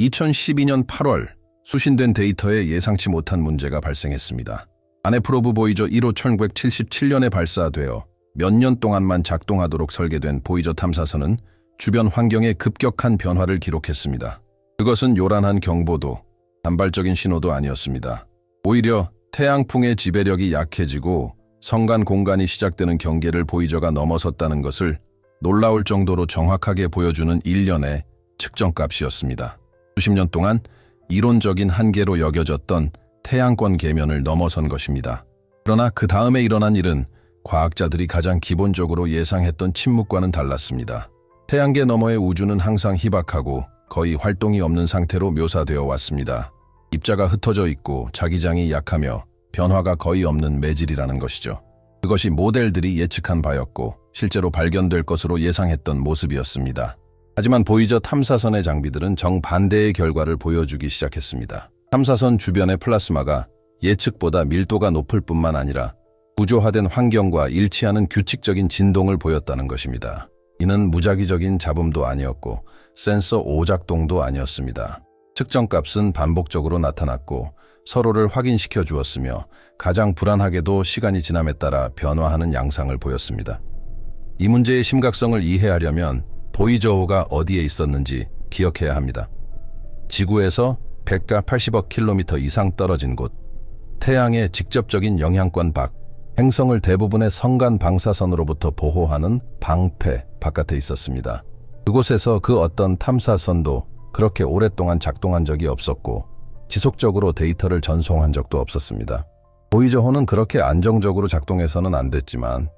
2012년 8월 수신된 데이터에 예상치 못한 문제가 발생했습니다. 아네프로브 보이저 1호 1977년에 발사되어 몇 년 동안만 작동하도록 설계된 보이저 탐사선은 주변 환경에 급격한 변화를 기록했습니다. 그것은 요란한 경보도, 단발적인 신호도 아니었습니다. 오히려 태양풍의 지배력이 약해지고 성간 공간이 시작되는 경계를 보이저가 넘어섰다는 것을 놀라울 정도로 정확하게 보여주는 일련의 측정값이었습니다. 수십 년 동안 이론적인 한계로 여겨졌던 태양권 계면을 넘어선 것입니다. 그러나 그 다음에 일어난 일은 과학자들이 가장 기본적으로 예상했던 침묵과는 달랐습니다. 태양계 너머의 우주는 항상 희박하고 거의 활동이 없는 상태로 묘사되어 왔습니다. 입자가 흩어져 있고 자기장이 약하며 변화가 거의 없는 매질이라는 것이죠. 그것이 모델들이 예측한 바였고 실제로 발견될 것으로 예상했던 모습이었습니다. 하지만 보이저 탐사선의 장비들은 정반대의 결과를 보여주기 시작했습니다. 탐사선 주변의 플라스마가 예측보다 밀도가 높을 뿐만 아니라 구조화된 환경과 일치하는 규칙적인 진동을 보였다는 것입니다. 이는 무작위적인 잡음도 아니었고 센서 오작동도 아니었습니다. 측정값은 반복적으로 나타났고 서로를 확인시켜 주었으며 가장 불안하게도 시간이 지남에 따라 변화하는 양상을 보였습니다. 이 문제의 심각성을 이해하려면 보이저호가 어디에 있었는지 기억해야 합니다. 지구에서 100가 80억 킬로미터 이상 떨어진 곳, 태양의 직접적인 영향권 밖, 행성을 대부분의 성간 방사선으로부터 보호하는 방패 바깥에 있었습니다. 그곳에서 그 어떤 탐사선도 그렇게 오랫동안 작동한 적이 없었고 지속적으로 데이터를 전송한 적도 없었습니다. 보이저호는 그렇게 안정적으로 작동해서는 안 됐지만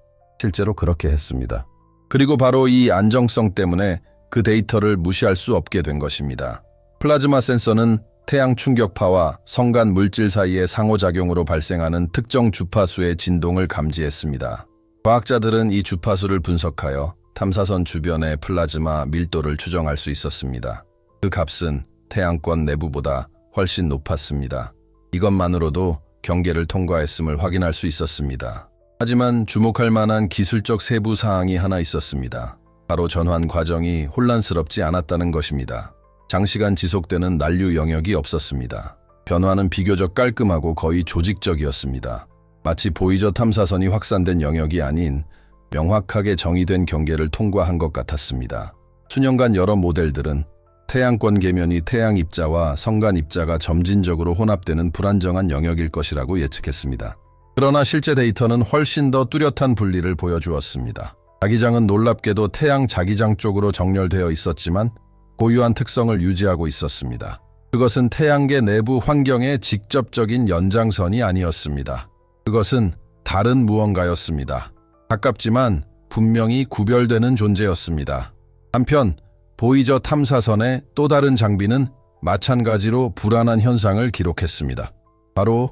실제로 그렇게 했습니다. 그리고 바로 이 안정성 때문에 그 데이터를 무시할 수 없게 된 것입니다. 플라즈마 센서는 태양 충격파와 성간 물질 사이의 상호작용으로 발생하는 특정 주파수의 진동을 감지했습니다. 과학자들은 이 주파수를 분석하여 탐사선 주변의 플라즈마 밀도를 추정할 수 있었습니다. 그 값은 태양권 내부보다 훨씬 높았습니다. 이것만으로도 경계를 통과했음을 확인할 수 있었습니다. 하지만 주목할 만한 기술적 세부 사항이 하나 있었습니다. 바로 전환 과정이 혼란스럽지 않았다는 것입니다. 장시간 지속되는 난류 영역이 없었습니다. 변화는 비교적 깔끔하고 거의 조직적이었습니다. 마치 보이저 탐사선이 확산된 영역이 아닌 명확하게 정의된 경계를 통과한 것 같았습니다. 수년간 여러 모델들은 태양권 계면이 태양 입자와 성간 입자가 점진적으로 혼합되는 불안정한 영역일 것이라고 예측했습니다. 그러나 실제 데이터는 훨씬 더 뚜렷한 분리를 보여주었습니다. 자기장은 놀랍게도 태양 자기장 쪽으로 정렬되어 있었지만 고유한 특성을 유지하고 있었습니다. 그것은 태양계 내부 환경의 직접적인 연장선이 아니었습니다. 그것은 다른 무언가였습니다. 가깝지만 분명히 구별되는 존재였습니다. 한편 보이저 탐사선의 또 다른 장비는 마찬가지로 불안한 현상을 기록했습니다. 바로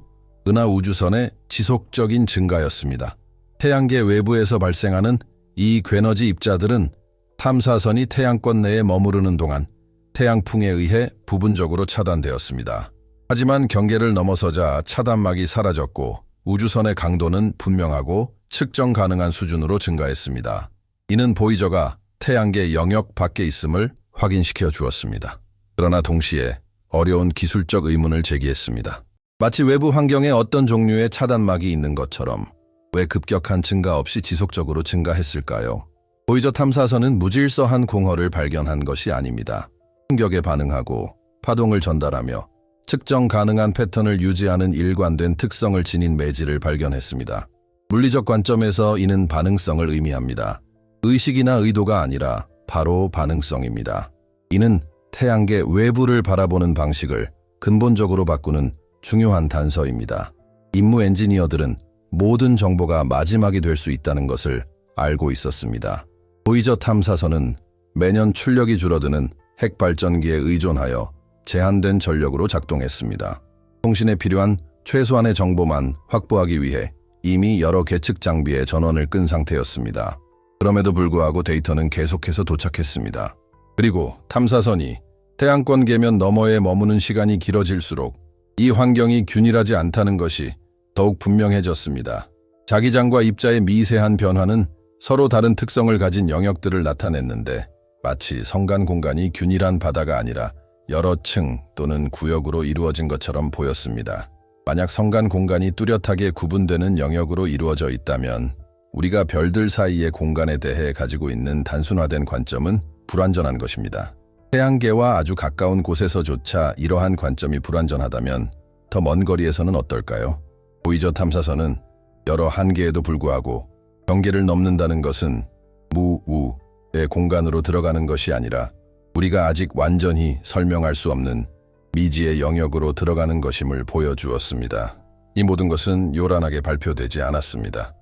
은하 우주선의 지속적인 증가였습니다. 태양계 외부에서 발생하는 이 괴너지 입자들은 탐사선이 태양권 내에 머무르는 동안 태양풍에 의해 부분적으로 차단되었습니다. 하지만 경계를 넘어서자 차단막이 사라졌고 우주선의 강도는 분명하고 측정 가능한 수준으로 증가했습니다. 이는 보이저가 태양계 영역 밖에 있음을 확인시켜 주었습니다. 그러나 동시에 어려운 기술적 의문을 제기했습니다. 마치 외부 환경에 어떤 종류의 차단막이 있는 것처럼 왜 급격한 증가 없이 지속적으로 증가했을까요? 보이저 탐사선은 무질서한 공허를 발견한 것이 아닙니다. 충격에 반응하고 파동을 전달하며 측정 가능한 패턴을 유지하는 일관된 특성을 지닌 매질을 발견했습니다. 물리적 관점에서 이는 반응성을 의미합니다. 의식이나 의도가 아니라 바로 반응성입니다. 이는 태양계 외부를 바라보는 방식을 근본적으로 바꾸는 중요한 단서입니다. 임무 엔지니어들은 모든 정보가 마지막이 될 수 있다는 것을 알고 있었습니다. 보이저 탐사선은 매년 출력이 줄어드는 핵 발전기에 의존하여 제한된 전력으로 작동했습니다. 통신에 필요한 최소한의 정보만 확보하기 위해 이미 여러 계측 장비의 전원을 끈 상태였습니다. 그럼에도 불구하고 데이터는 계속해서 도착했습니다. 그리고 탐사선이 태양권 계면 너머에 머무는 시간이 길어질수록 이 환경이 균일하지 않다는 것이 더욱 분명해졌습니다. 자기장과 입자의 미세한 변화는 서로 다른 특성을 가진 영역들을 나타냈는데 마치 성간 공간이 균일한 바다가 아니라 여러 층 또는 구역으로 이루어진 것처럼 보였습니다. 만약 성간 공간이 뚜렷하게 구분되는 영역으로 이루어져 있다면 우리가 별들 사이의 공간에 대해 가지고 있는 단순화된 관점은 불완전한 것입니다. 태양계와 아주 가까운 곳에서조차 이러한 관점이 불완전하다면 더 먼 거리에서는 어떨까요? 보이저 탐사선은 여러 한계에도 불구하고 경계를 넘는다는 것은 무우의 공간으로 들어가는 것이 아니라 우리가 아직 완전히 설명할 수 없는 미지의 영역으로 들어가는 것임을 보여주었습니다. 이 모든 것은 요란하게 발표되지 않았습니다.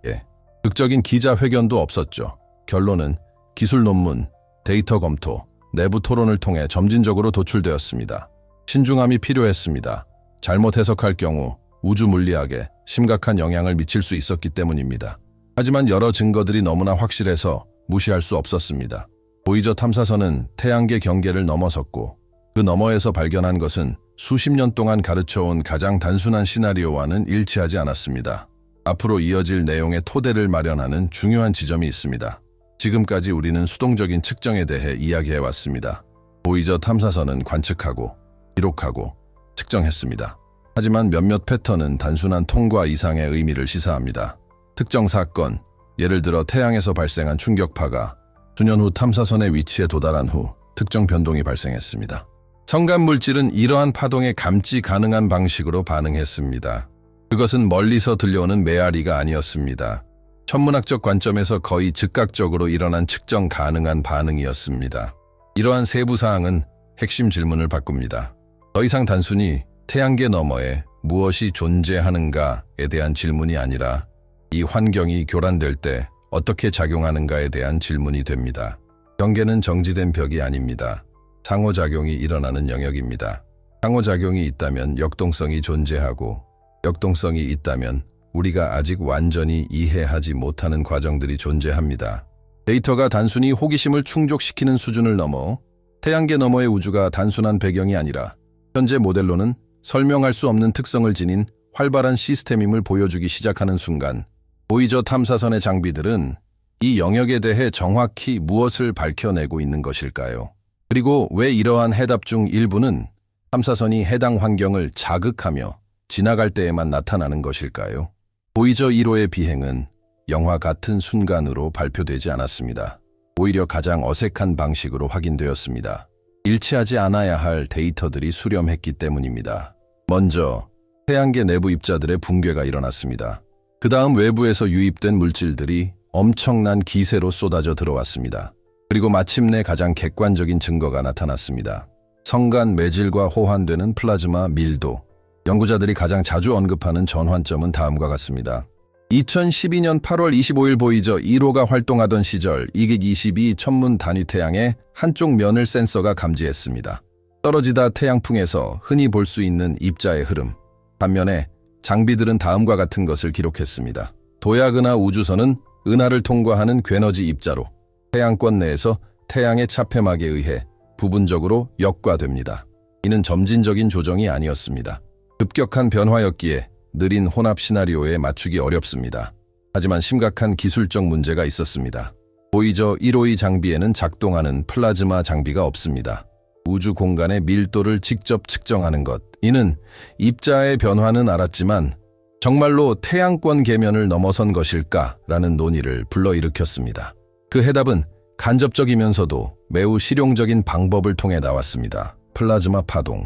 극적인 기자회견도 없었죠. 결론은 기술 논문, 데이터 검토, 내부 토론을 통해 점진적으로 도출되었습니다. 신중함이 필요했습니다. 잘못 해석할 경우 우주 물리학에 심각한 영향을 미칠 수 있었기 때문입니다. 하지만 여러 증거들이 너무나 확실해서 무시할 수 없었습니다. 보이저 탐사선은 태양계 경계를 넘어섰고 그 너머에서 발견한 것은 수십 년 동안 가르쳐온 가장 단순한 시나리오와는 일치하지 않았습니다. 앞으로 이어질 내용의 토대를 마련하는 중요한 지점이 있습니다. 지금까지 우리는 수동적인 측정에 대해 이야기해왔습니다. 보이저 탐사선은 관측하고, 기록하고, 측정했습니다. 하지만 몇몇 패턴은 단순한 통과 이상의 의미를 시사합니다. 특정 사건, 예를 들어 태양에서 발생한 충격파가 수년 후 탐사선의 위치에 도달한 후 특정 변동이 발생했습니다. 성간 물질은 이러한 파동에 감지 가능한 방식으로 반응했습니다. 그것은 멀리서 들려오는 메아리가 아니었습니다. 천문학적 관점에서 거의 즉각적으로 일어난 측정 가능한 반응이었습니다. 이러한 세부 사항은 핵심 질문을 바꿉니다. 더 이상 단순히 태양계 너머에 무엇이 존재하는가에 대한 질문이 아니라 이 환경이 교란될 때 어떻게 작용하는가에 대한 질문이 됩니다. 경계는 정지된 벽이 아닙니다. 상호작용이 일어나는 영역입니다. 상호작용이 있다면 역동성이 존재하고 역동성이 있다면 우리가 아직 완전히 이해하지 못하는 과정들이 존재합니다. 데이터가 단순히 호기심을 충족시키는 수준을 넘어 태양계 너머의 우주가 단순한 배경이 아니라 현재 모델로는 설명할 수 없는 특성을 지닌 활발한 시스템임을 보여주기 시작하는 순간 보이저 탐사선의 장비들은 이 영역에 대해 정확히 무엇을 밝혀내고 있는 것일까요? 그리고 왜 이러한 해답 중 일부는 탐사선이 해당 환경을 자극하며 지나갈 때에만 나타나는 것일까요? 보이저 1호의 비행은 영화 같은 순간으로 발표되지 않았습니다. 오히려 가장 어색한 방식으로 확인되었습니다. 일치하지 않아야 할 데이터들이 수렴했기 때문입니다. 먼저 태양계 내부 입자들의 붕괴가 일어났습니다. 그 다음 외부에서 유입된 물질들이 엄청난 기세로 쏟아져 들어왔습니다. 그리고 마침내 가장 객관적인 증거가 나타났습니다. 성간 매질과 호환되는 플라즈마 밀도. 연구자들이 가장 자주 언급하는 전환점은 다음과 같습니다. 2012년 8월 25일 보이저 1호가 활동하던 시절 222 천문 단위 태양의 한쪽 면을 센서가 감지했습니다. 떨어지다 태양풍에서 흔히 볼 수 있는 입자의 흐름. 반면에 장비들은 다음과 같은 것을 기록했습니다. 도약은하 우주선은 은하를 통과하는 괴너지 입자로 태양권 내에서 태양의 차폐막에 의해 부분적으로 역과됩니다. 이는 점진적인 조정이 아니었습니다. 급격한 변화였기에 느린 혼합 시나리오에 맞추기 어렵습니다. 하지만 심각한 기술적 문제가 있었습니다. 보이저 1호의 장비에는 작동하는 플라즈마 장비가 없습니다. 우주 공간의 밀도를 직접 측정하는 것. 이는 입자의 변화는 알았지만 정말로 태양권 계면을 넘어선 것일까라는 논의를 불러일으켰습니다. 그 해답은 간접적이면서도 매우 실용적인 방법을 통해 나왔습니다. 플라즈마 파동.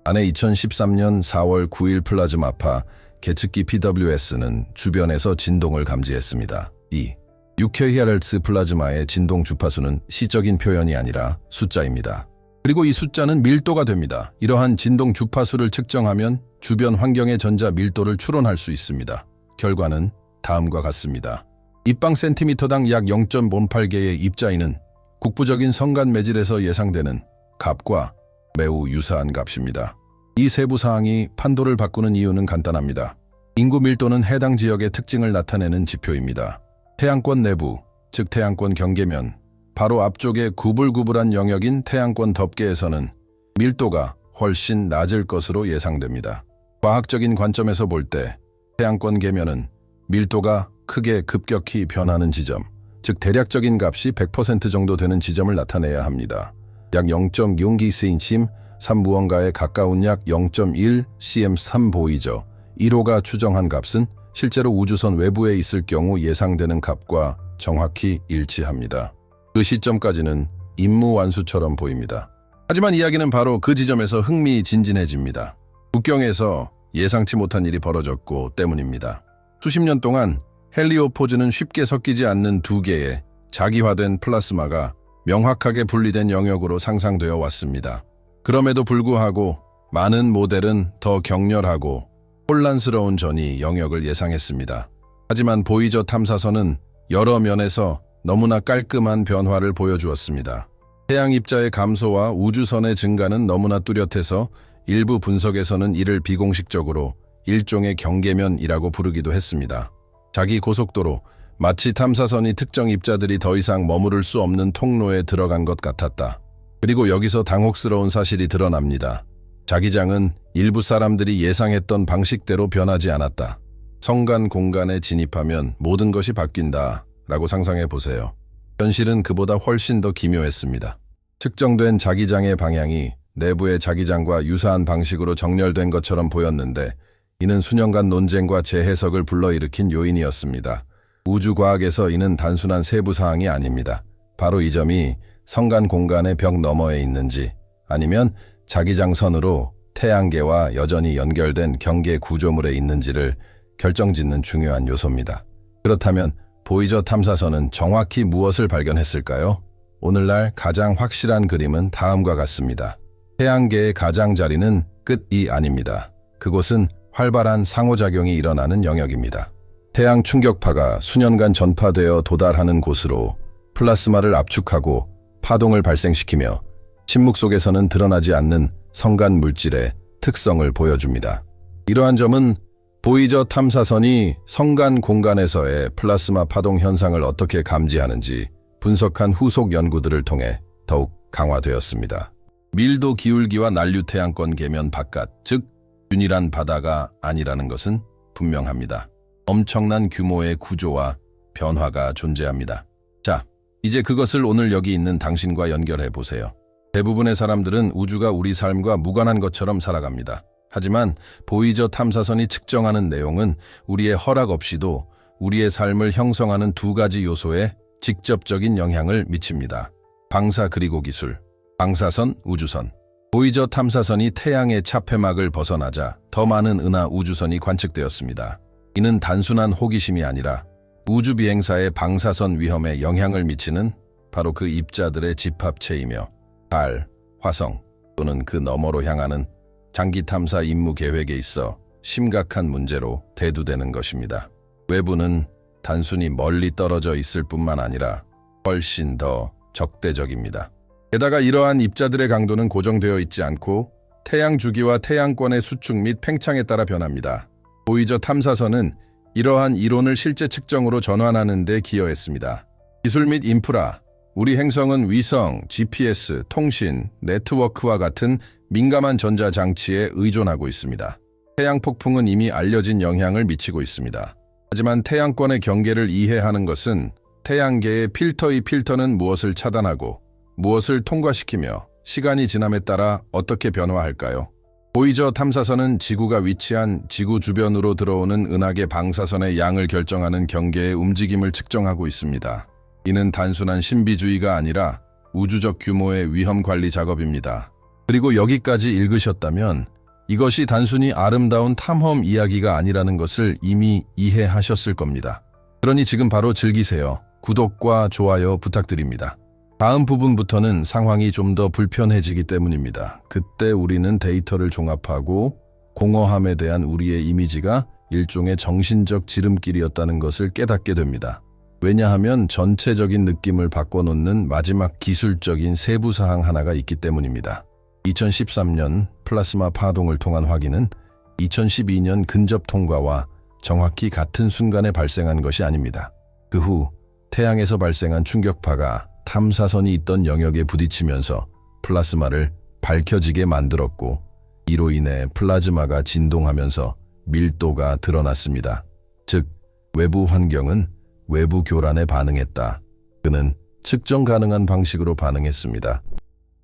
안에 2013년 4월 9일 플라즈마파 계측기 PWS는 주변에서 진동을 감지했습니다. 6kHz 플라즈마의 진동 주파수는 시적인 표현이 아니라 숫자입니다. 그리고 이 숫자는 밀도가 됩니다. 이러한 진동 주파수를 측정하면 주변 환경의 전자 밀도를 추론할 수 있습니다. 결과는 다음과 같습니다. 입방 센티미터당 약 0.08개의 입자인은 국부적인 성간 매질에서 예상되는 값과 매우 유사한 값입니다. 이 세부 사항이 판도를 바꾸는 이유는 간단합니다. 인구 밀도는 해당 지역의 특징을 나타내는 지표입니다. 태양권 내부, 즉 태양권 경계면, 바로 앞쪽의 구불구불한 영역인 태양권 덮개에서는 밀도가 훨씬 낮을 것으로 예상됩니다. 과학적인 관점에서 볼 때 태양권 계면은 밀도가 크게 급격히 변하는 지점, 즉 대략적인 값이 100% 정도 되는 지점을 나타내야 합니다. 약 0.6cm 무언가에 가까운 약 0.1 cm3 보이저 1호가 추정한 값은 실제로 우주선 외부에 있을 경우 예상되는 값과 정확히 일치합니다. 그 시점까지는 임무완수처럼 보입니다. 하지만 이야기는 바로 그 지점에서 흥미진진해집니다. 국경에서 예상치 못한 일이 벌어졌고 때문입니다. 수십 년 동안 헬리오포즈는 쉽게 섞이지 않는 두 개의 자기화된 플라스마가 명확하게 분리된 영역으로 상상되어 왔습니다. 그럼에도 불구하고 많은 모델은 더 격렬하고 혼란스러운 전이 영역을 예상했습니다. 하지만 보이저 탐사선은 여러 면에서 너무나 깔끔한 변화를 보여주었습니다. 태양 입자의 감소와 우주선의 증가는 너무나 뚜렷해서 일부 분석에서는 이를 비공식적으로 일종의 경계면이라고 부르기도 했습니다. 자기 고속도로, 마치 탐사선이 특정 입자들이 더 이상 머무를 수 없는 통로에 들어간 것 같았다. 그리고 여기서 당혹스러운 사실이 드러납니다. 자기장은 일부 사람들이 예상했던 방식대로 변하지 않았다. 성간 공간에 진입하면 모든 것이 바뀐다 라고 상상해 보세요. 현실은 그보다 훨씬 더 기묘했습니다. 측정된 자기장의 방향이 내부의 자기장과 유사한 방식으로 정렬된 것처럼 보였는데 이는 수년간 논쟁과 재해석을 불러일으킨 요인이었습니다. 우주과학에서 이는 단순한 세부사항이 아닙니다. 바로 이 점이 성간 공간의 벽 너머에 있는지 아니면 자기장선으로 태양계와 여전히 연결된 경계 구조물에 있는지를 결정짓는 중요한 요소입니다. 그렇다면 보이저 탐사선은 정확히 무엇을 발견했을까요? 오늘날 가장 확실한 그림은 다음과 같습니다. 태양계의 가장자리는 끝이 아닙니다. 그곳은 활발한 상호작용이 일어나는 영역입니다. 태양 충격파가 수년간 전파되어 도달하는 곳으로 플라스마를 압축하고 파동을 발생시키며 침묵 속에서는 드러나지 않는 성간 물질의 특성을 보여줍니다. 이러한 점은 보이저 탐사선이 성간 공간에서의 플라스마 파동 현상을 어떻게 감지하는지 분석한 후속 연구들을 통해 더욱 강화되었습니다. 밀도 기울기와 난류 태양권 계면 바깥, 즉 균일한 바다가 아니라는 것은 분명합니다. 엄청난 규모의 구조와 변화가 존재합니다. 자, 이제 그것을 오늘 여기 있는 당신과 연결해 보세요. 대부분의 사람들은 우주가 우리 삶과 무관한 것처럼 살아갑니다. 하지만 보이저 탐사선이 측정하는 내용은 우리의 허락 없이도 우리의 삶을 형성하는 두 가지 요소에 직접적인 영향을 미칩니다. 방사 그리고 기술, 방사선, 우주선. 보이저 탐사선이 태양의 차폐막을 벗어나자 더 많은 은하 우주선이 관측되었습니다. 이는 단순한 호기심이 아니라 우주 비행사의 방사선 위험에 영향을 미치는 바로 그 입자들의 집합체이며 달, 화성 또는 그 너머로 향하는 장기 탐사 임무 계획에 있어 심각한 문제로 대두되는 것입니다. 외부는 단순히 멀리 떨어져 있을 뿐만 아니라 훨씬 더 적대적입니다. 게다가 이러한 입자들의 강도는 고정되어 있지 않고 태양 주기와 태양권의 수축 및 팽창에 따라 변합니다. 보이저 탐사선은 이러한 이론을 실제 측정으로 전환하는 데 기여했습니다. 기술 및 인프라, 우리 행성은 위성, GPS, 통신, 네트워크와 같은 민감한 전자장치에 의존하고 있습니다. 태양 폭풍은 이미 알려진 영향을 미치고 있습니다. 하지만 태양권의 경계를 이해하는 것은 태양계의 필터의 필터는 무엇을 차단하고 무엇을 통과시키며 시간이 지남에 따라 어떻게 변화할까요? 보이저 탐사선은 지구가 위치한 지구 주변으로 들어오는 은하계 방사선의 양을 결정하는 경계의 움직임을 측정하고 있습니다. 이는 단순한 신비주의가 아니라 우주적 규모의 위험 관리 작업입니다. 그리고 여기까지 읽으셨다면 이것이 단순히 아름다운 탐험 이야기가 아니라는 것을 이미 이해하셨을 겁니다. 그러니 지금 바로 즐기세요. 구독과 좋아요 부탁드립니다. 다음 부분부터는 상황이 좀 더 불편해지기 때문입니다. 그때 우리는 데이터를 종합하고 공허함에 대한 우리의 이미지가 일종의 정신적 지름길이었다는 것을 깨닫게 됩니다. 왜냐하면 전체적인 느낌을 바꿔놓는 마지막 기술적인 세부사항 하나가 있기 때문입니다. 2013년 플라스마 파동을 통한 확인은 2012년 근접 통과와 정확히 같은 순간에 발생한 것이 아닙니다. 그 후 태양에서 발생한 충격파가 탐사선이 있던 영역에 부딪히면서 플라스마를 밝혀지게 만들었고 이로 인해 플라즈마가 진동하면서 밀도가 드러났습니다. 즉, 외부 환경은 외부 교란에 반응했다. 그는 측정 가능한 방식으로 반응했습니다.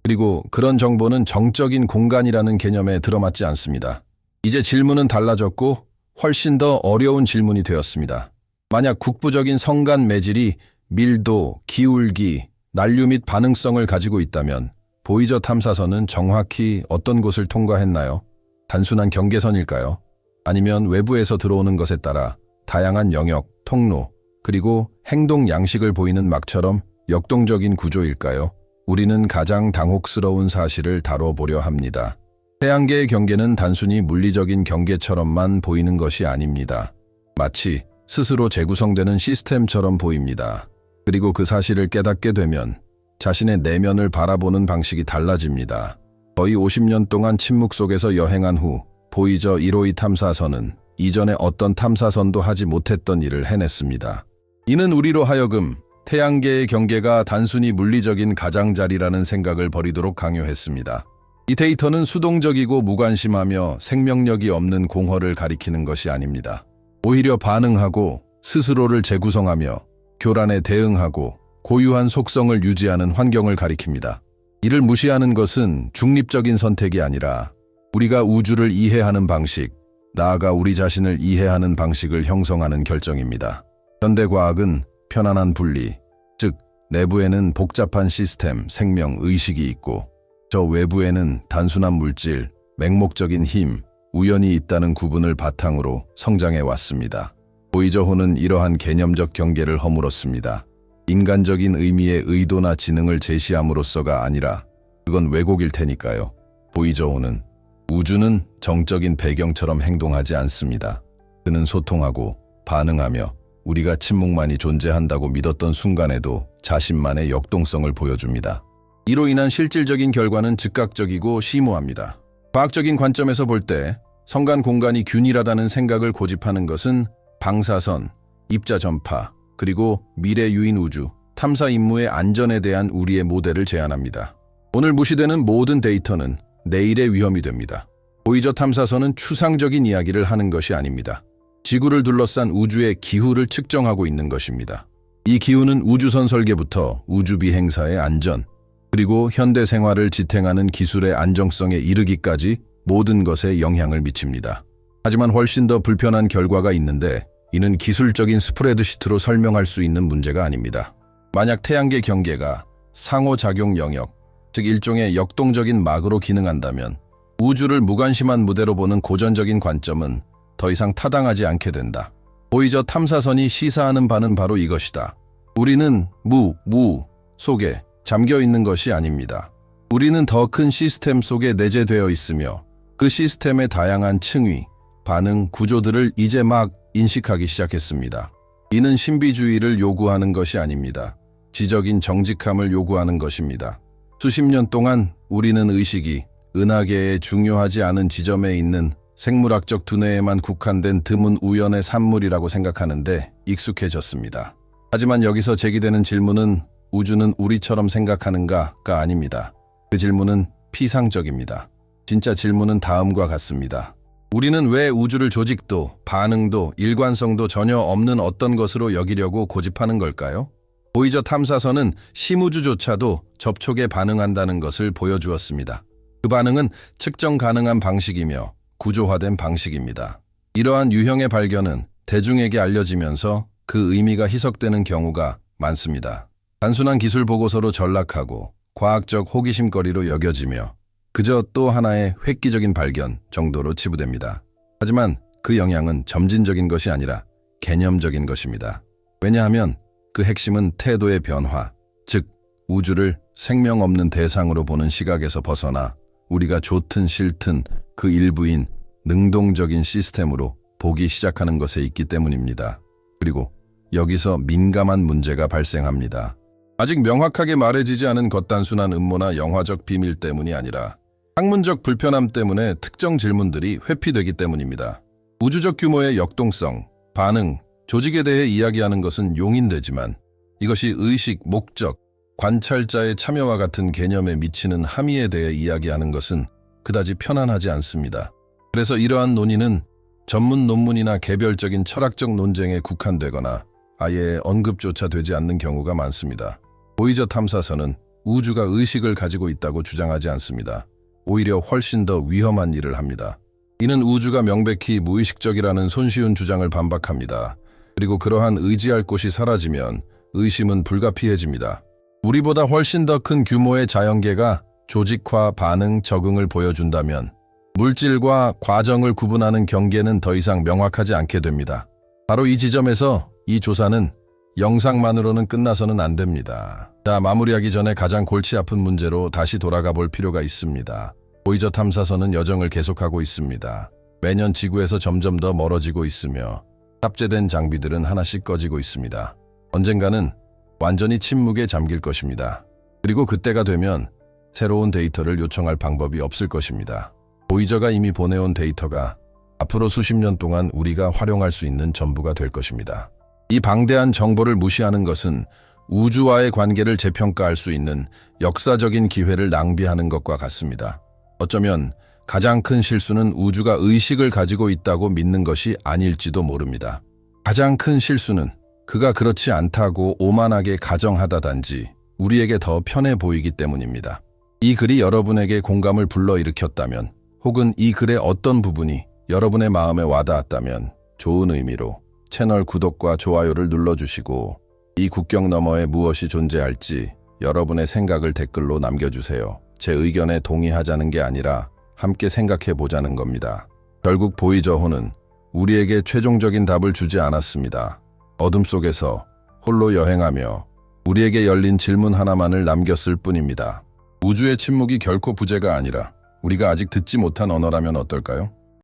그리고 그런 정보는 정적인 공간이라는 개념에 들어맞지 않습니다. 이제 질문은 달라졌고 훨씬 더 어려운 질문이 되었습니다. 만약 국부적인 성간 매질이 밀도, 기울기, 난류 및 반응성을 가지고 있다면 보이저 탐사선은 정확히 어떤 곳을 통과했나요? 단순한 경계선일까요? 아니면 외부에서 들어오는 것에 따라 다양한 영역, 통로, 그리고 행동 양식을 보이는 막처럼 역동적인 구조일까요? 우리는 가장 당혹스러운 사실을 다뤄보려 합니다. 태양계의 경계는 단순히 물리적인 경계처럼만 보이는 것이 아닙니다. 마치 스스로 재구성되는 시스템처럼 보입니다. 그리고 그 사실을 깨닫게 되면 자신의 내면을 바라보는 방식이 달라집니다. 거의 50년 동안 침묵 속에서 여행한 후 보이저 152 탐사선은 이전에 어떤 탐사선도 하지 못했던 일을 해냈습니다. 이는 우리로 하여금 태양계의 경계가 단순히 물리적인 가장자리라는 생각을 버리도록 강요했습니다. 이 데이터는 수동적이고 무관심하며 생명력이 없는 공허를 가리키는 것이 아닙니다. 오히려 반응하고 스스로를 재구성하며 교란에 대응하고 고유한 속성을 유지하는 환경을 가리킵니다. 이를 무시하는 것은 중립적인 선택이 아니라 우리가 우주를 이해하는 방식, 나아가 우리 자신을 이해하는 방식을 형성하는 결정입니다. 현대과학은 편안한 분리, 즉 내부에는 복잡한 시스템, 생명, 의식이 있고 저 외부에는 단순한 물질, 맹목적인 힘, 우연이 있다는 구분을 바탕으로 성장해 왔습니다. 보이저호는 이러한 개념적 경계를 허물었습니다. 인간적인 의미의 의도나 지능을 제시함으로써가 아니라 그건 왜곡일 테니까요. 보이저호는 우주는 정적인 배경처럼 행동하지 않습니다. 그는 소통하고 반응하며 우리가 침묵만이 존재한다고 믿었던 순간에도 자신만의 역동성을 보여줍니다. 이로 인한 실질적인 결과는 즉각적이고 심오합니다. 과학적인 관점에서 볼 때 성간 공간이 균일하다는 생각을 고집하는 것은 방사선, 입자 전파, 그리고 미래 유인 우주, 탐사 임무의 안전에 대한 우리의 모델을 제안합니다. 오늘 무시되는 모든 데이터는 내일의 위험이 됩니다. 보이저 탐사선은 추상적인 이야기를 하는 것이 아닙니다. 지구를 둘러싼 우주의 기후를 측정하고 있는 것입니다. 이 기후는 우주선 설계부터 우주 비행사의 안전, 그리고 현대 생활을 지탱하는 기술의 안정성에 이르기까지 모든 것에 영향을 미칩니다. 하지만 훨씬 더 불편한 결과가 있는데 이는 기술적인 스프레드시트로 설명할 수 있는 문제가 아닙니다. 만약 태양계 경계가 상호작용 영역, 즉 일종의 역동적인 막으로 기능한다면 우주를 무관심한 무대로 보는 고전적인 관점은 더 이상 타당하지 않게 된다. 보이저 탐사선이 시사하는 바는 바로 이것이다. 우리는 무 속에 잠겨 있는 것이 아닙니다. 우리는 더 큰 시스템 속에 내재되어 있으며 그 시스템의 다양한 층위, 반응, 구조들을 이제 막 인식하기 시작했습니다. 이는 신비주의를 요구하는 것이 아닙니다. 지적인 정직함을 요구하는 것입니다. 수십 년 동안 우리는 의식이 은하계의 중요하지 않은 지점에 있는 생물학적 두뇌에만 국한된 드문 우연의 산물이라고 생각하는데 익숙해졌습니다. 하지만 여기서 제기되는 질문은 우주는 우리처럼 생각하는가가 아닙니다. 그 질문은 피상적입니다. 진짜 질문은 다음과 같습니다. 우리는 왜 우주를 조직도, 반응도, 일관성도 전혀 없는 어떤 것으로 여기려고 고집하는 걸까요? 보이저 탐사선은 심우주조차도 접촉에 반응한다는 것을 보여주었습니다. 그 반응은 측정 가능한 방식이며 구조화된 방식입니다. 이러한 유형의 발견은 대중에게 알려지면서 그 의미가 희석되는 경우가 많습니다. 단순한 기술 보고서로 전락하고 과학적 호기심거리로 여겨지며 그저 또 하나의 획기적인 발견 정도로 치부됩니다. 하지만 그 영향은 점진적인 것이 아니라 개념적인 것입니다. 왜냐하면 그 핵심은 태도의 변화, 즉 우주를 생명 없는 대상으로 보는 시각에서 벗어나 우리가 좋든 싫든 그 일부인 능동적인 시스템으로 보기 시작하는 것에 있기 때문입니다. 그리고 여기서 민감한 문제가 발생합니다. 아직 명확하게 말해지지 않은 겉단순한 음모나 영화적 비밀 때문이 아니라 학문적 불편함 때문에 특정 질문들이 회피되기 때문입니다. 우주적 규모의 역동성, 반응, 조직에 대해 이야기하는 것은 용인되지만 이것이 의식, 목적, 관찰자의 참여와 같은 개념에 미치는 함의에 대해 이야기하는 것은 그다지 편안하지 않습니다. 그래서 이러한 논의는 전문 논문이나 개별적인 철학적 논쟁에 국한되거나 아예 언급조차 되지 않는 경우가 많습니다. 보이저 탐사선은 우주가 의식을 가지고 있다고 주장하지 않습니다. 오히려 훨씬 더 위험한 일을 합니다. 이는 우주가 명백히 무의식적이라는 손쉬운 주장을 반박합니다. 그리고 그러한 의지할 곳이 사라지면 의심은 불가피해집니다. 우리보다 훨씬 더 큰 규모의 자연계가 조직화, 반응, 적응을 보여준다면 물질과 과정을 구분하는 경계는 더 이상 명확하지 않게 됩니다. 바로 이 지점에서 이 조사는 영상만으로는 끝나서는 안 됩니다. 자, 마무리하기 전에 가장 골치 아픈 문제로 다시 돌아가 볼 필요가 있습니다. 보이저 탐사선은 여정을 계속하고 있습니다. 매년 지구에서 점점 더 멀어지고 있으며 탑재된 장비들은 하나씩 꺼지고 있습니다. 언젠가는 완전히 침묵에 잠길 것입니다. 그리고 그때가 되면 새로운 데이터를 요청할 방법이 없을 것입니다. 보이저가 이미 보내온 데이터가 앞으로 수십 년 동안 우리가 활용할 수 있는 전부가 될 것입니다. 이 방대한 정보를 무시하는 것은 우주와의 관계를 재평가할 수 있는 역사적인 기회를 낭비하는 것과 같습니다. 어쩌면 가장 큰 실수는 우주가 의식을 가지고 있다고 믿는 것이 아닐지도 모릅니다. 가장 큰 실수는 그가 그렇지 않다고 오만하게 가정하다단지 우리에게 더 편해 보이기 때문입니다. 이 글이 여러분에게 공감을 불러일으켰다면, 혹은 이 글의 어떤 부분이 여러분의 마음에 와닿았다면 좋은 의미로 채널 구독과 좋아요를 눌러주시고 이 국경 너머에 무엇이 존재할지 여러분의 생각을 댓글로 남겨주세요. 제 의견에 동의하자는 게 아니라 함께 생각해보자는 겁니다. 결국 보이저호는 우리에게 최종적인 답을 주지 않았습니다. 어둠 속에서 홀로 여행하며 우리에게 열린 질문 하나만을 남겼을 뿐입니다. 우주의 침묵이 결코 부재가 아니라 우리가 아직 듣지 못한 언어라면 어떨까요?